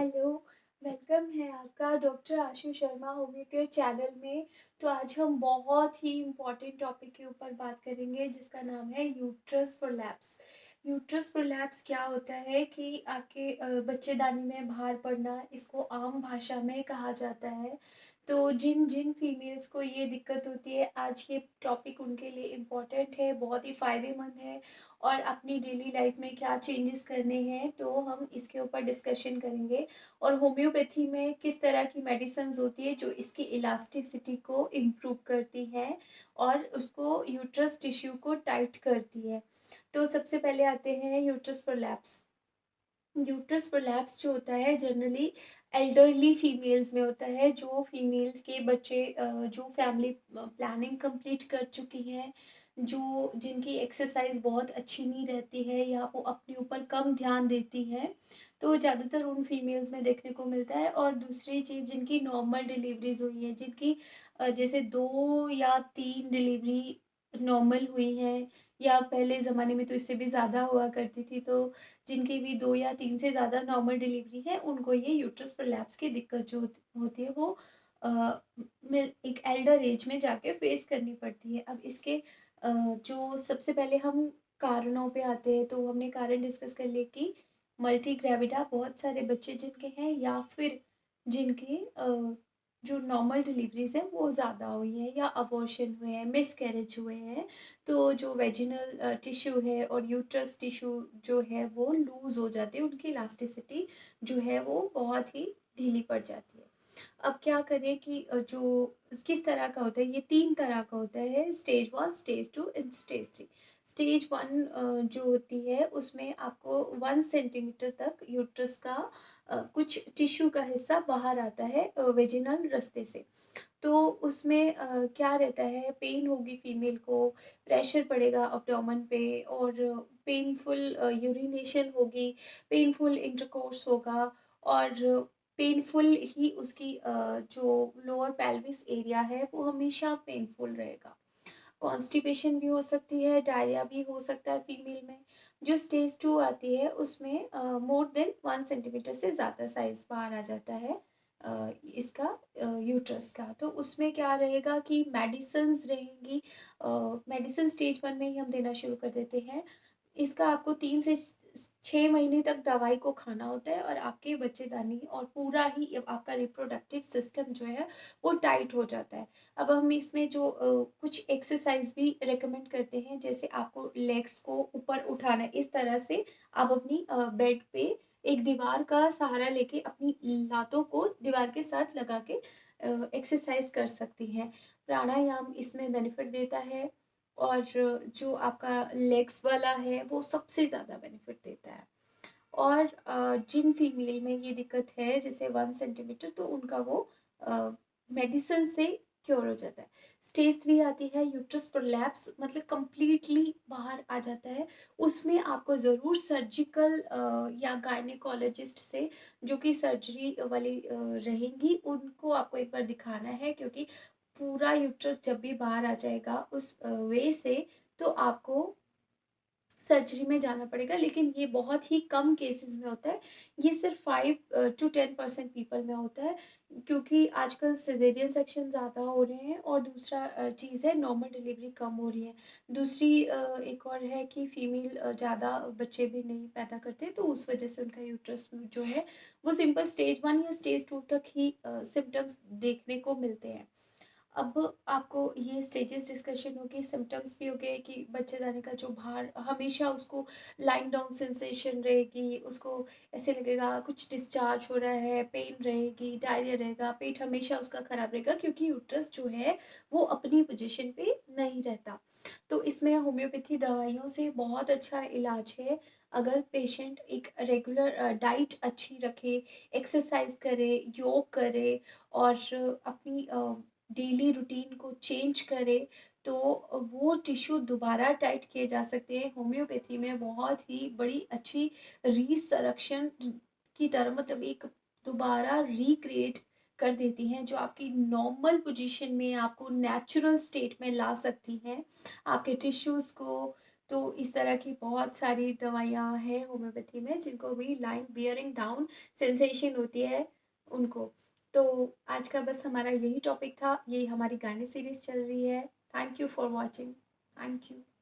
Hello, welcome है आपका doctor आशु Sharma homeo care channel में। तो आज हम बहुत ही इम्पोर्टेंट टॉपिक के ऊपर बात करेंगे जिसका नाम है यूट्रस प्रोलैप्स। यूट्रस प्रोलैप्स क्या होता है कि आपके बच्चेदानी में भार पड़ना, इसको आम भाषा में कहा जाता है। तो जिन जिन फीमेल्स को ये दिक्कत होती है, आज ये टॉपिक उनके लिए इम्पोर्टेंट है, बहुत ही फ़ायदेमंद है। और अपनी डेली लाइफ में क्या चेंजेस करने हैं, तो हम इसके ऊपर डिस्कशन करेंगे। और होम्योपैथी में किस तरह की मेडिसिन्स होती है जो इसकी इलास्टिसिटी को इम्प्रूव करती हैं और उसको यूट्रस टिश्यू को टाइट करती है। तो सबसे पहले आते हैं यूट्रस प्रोलैप्स। यूट्रस प्रोलैप्स जो होता है जनरली एल्डरली फीमेल्स में होता है, जो फीमेल्स के बच्चे जो फैमिली प्लानिंग कंप्लीट कर चुकी हैं, जो जिनकी एक्सरसाइज बहुत अच्छी नहीं रहती है या वो अपने ऊपर कम ध्यान देती हैं, तो ज़्यादातर उन फीमेल्स में देखने को मिलता है। और दूसरी चीज़, जिनकी नॉर्मल डिलीवरीज हुई हैं, जिनकी जैसे 2 या 3 डिलीवरी नॉर्मल हुई हैं, या पहले ज़माने में तो इससे भी ज़्यादा हुआ करती थी, तो जिनकी भी 2 या 3 से ज़्यादा नॉर्मल डिलीवरी है, उनको ये यूट्रस प्रोलैप्स की दिक्कत जो होती है वो अ, एक एल्डर एज में जाके फेस करनी पड़ती है। अब इसके जो सबसे पहले हम कारणों पे आते हैं, तो हमने कारण डिस्कस कर लिए कि मल्टी ग्रेविडा बहुत सारे बच्चे जिनके हैं, या फिर जिनके जो नॉर्मल डिलीवरीज हैं वो ज़्यादा हुई हैं, या अबॉर्शन हुए हैं, मिसकैरेज हुए हैं। तो जो वेजिनल टिश्यू है और यूट्रस टिश्यू जो है वो लूज़ हो जाती है, उनकी इलास्टिसिटी जो है वो बहुत ही ढीली पड़ जाती है। अब क्या करें कि जो किस तरह का होता है, ये 3 तरह का होता है: stage 1, stage 2 and stage 3। Stage 1 जो होती है उसमें आपको 1 सेंटीमीटर तक यूट्रस का कुछ टिश्यू का हिस्सा बाहर आता है वेजिनल रास्ते से। तो उसमें क्या रहता है, पेन होगी फीमेल को, प्रेशर पड़ेगा अब्डोमेन पे, और पेनफुल यूरिनेशन होगी, पेनफुल इंटरकोर्स होगा, और पेनफुल ही उसकी जो लोअर पेल्विस एरिया है वो हमेशा पेनफुल रहेगा। कॉन्स्टिपेशन भी हो सकती है, डायरिया भी हो सकता है फीमेल में। जो स्टेज 2 आती है उसमें मोर देन 1 सेंटीमीटर से ज़्यादा साइज़ बाहर आ जाता है इसका यूट्रस का। तो उसमें क्या रहेगा कि मेडिसिन्स रहेंगी। मेडिसिन स्टेज 1 में ही हम देना शुरू कर देते हैं। इसका आपको 3 से 6 महीने तक दवाई को खाना होता है, और आपके बच्चेदानी और पूरा ही आपका रिप्रोडक्टिव सिस्टम जो है वो टाइट हो जाता है। अब हम इसमें जो कुछ एक्सरसाइज भी रेकमेंड करते हैं, जैसे आपको लेग्स को ऊपर उठाना है, इस तरह से आप अपनी बेड पे एक दीवार का सहारा लेके अपनी लातों को दीवार के साथ लगा के एक्सरसाइज कर सकती हैं। प्राणायाम इसमें बेनिफिट देता है, और जो आपका लेग्स वाला है वो सबसे ज़्यादा बेनिफिट देता है। और जिन फीमेल में ये दिक्कत है जैसे 1 सेंटीमीटर, तो उनका वो मेडिसिन से क्योर हो जाता है। स्टेज 3 आती है यूट्रस प्रोलैप्स, मतलब कंप्लीटली बाहर आ जाता है। उसमें आपको ज़रूर सर्जिकल या गायनेकोलॉजिस्ट से, जो कि सर्जरी वाली रहेंगी, उनको आपको एक बार दिखाना है, क्योंकि पूरा यूट्रस जब भी बाहर आ जाएगा उस वे से, तो आपको सर्जरी में जाना पड़ेगा। लेकिन ये बहुत ही कम केसेस में होता है। ये सिर्फ 5 to 10% पीपल में होता है, क्योंकि आजकल सिजेरियन सेक्शन ज़्यादा हो रहे हैं, और दूसरा चीज़ है नॉर्मल डिलीवरी कम हो रही है। दूसरी एक और है कि फीमेल ज़्यादा बच्चे भी नहीं पैदा करते, तो उस वजह से उनका यूट्रस जो है वो सिंपल स्टेज 1 या स्टेज 2 तक ही सिम्टम्स देखने को मिलते हैं। अब आपको ये स्टेजेस डिस्कशन हो गई, सिम्पटम्स भी हो गए कि बच्चेदानी का जो भार हमेशा उसको लाइंग डाउन सेंसेशन रहेगी, उसको ऐसे लगेगा कुछ डिस्चार्ज हो रहा है, पेन रहेगी, डायरिया रहेगा, पेट हमेशा उसका खराब रहेगा, क्योंकि यूट्रस जो है वो अपनी पोजीशन पे नहीं रहता। तो इसमें होम्योपैथी दवाइयों से बहुत अच्छा इलाज है। अगर पेशेंट एक रेगुलर डाइट अच्छी रखे, एक्सरसाइज करे, योग करे, और अपनी डेली रूटीन को चेंज करे, तो वो टिश्यू दोबारा टाइट किए जा सकते हैं। होम्योपैथी में बहुत ही बड़ी अच्छी रिसंरक्षण की तरह, मतलब एक दोबारा रिक्रिएट कर देती हैं, जो आपकी नॉर्मल पोजीशन में आपको नेचुरल स्टेट में ला सकती हैं। आपके टिश्यूज़ को तो इस तरह की बहुत सारी दवाइयाँ हैं होम्योपैथी में जिनको भी लाइन बियरिंग डाउन सेंसेशन होती है उनको। तो आज का बस हमारा यही टॉपिक था, यही हमारी गाने सीरीज़ चल रही है। Thank you for watching. Thank you.